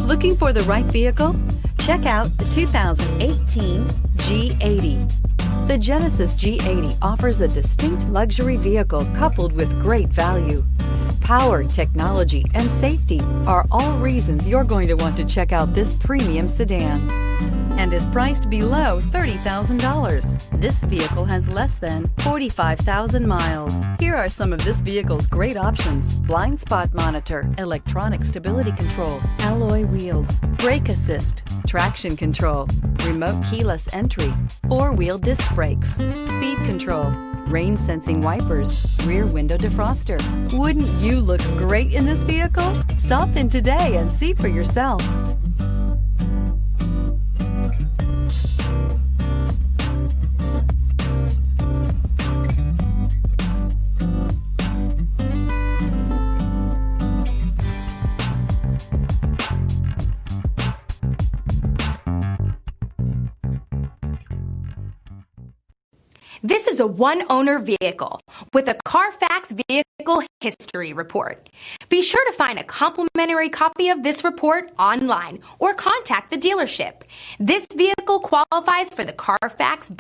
Looking for the right vehicle? Check out the 2018 G80. The Genesis G80 offers a distinct luxury vehicle coupled with great value. Power, technology, and safety are all reasons you're going to want to check out this premium sedan, and is priced below $30,000. This vehicle has less than 45,000 miles. Here are some of this vehicle's great options: blind spot monitor, electronic stability control, alloy wheels, brake assist, traction control, remote keyless entry, four-wheel disc brakes, speed control, rain sensing wipers, rear window defroster. Wouldn't you look great in this vehicle? Stop in today and see for yourself. This is a one-owner vehicle with a CARFAX Vehicle History Report. Be sure to find a complimentary copy of this report online or contact the dealership. This vehicle qualifies for the CARFAX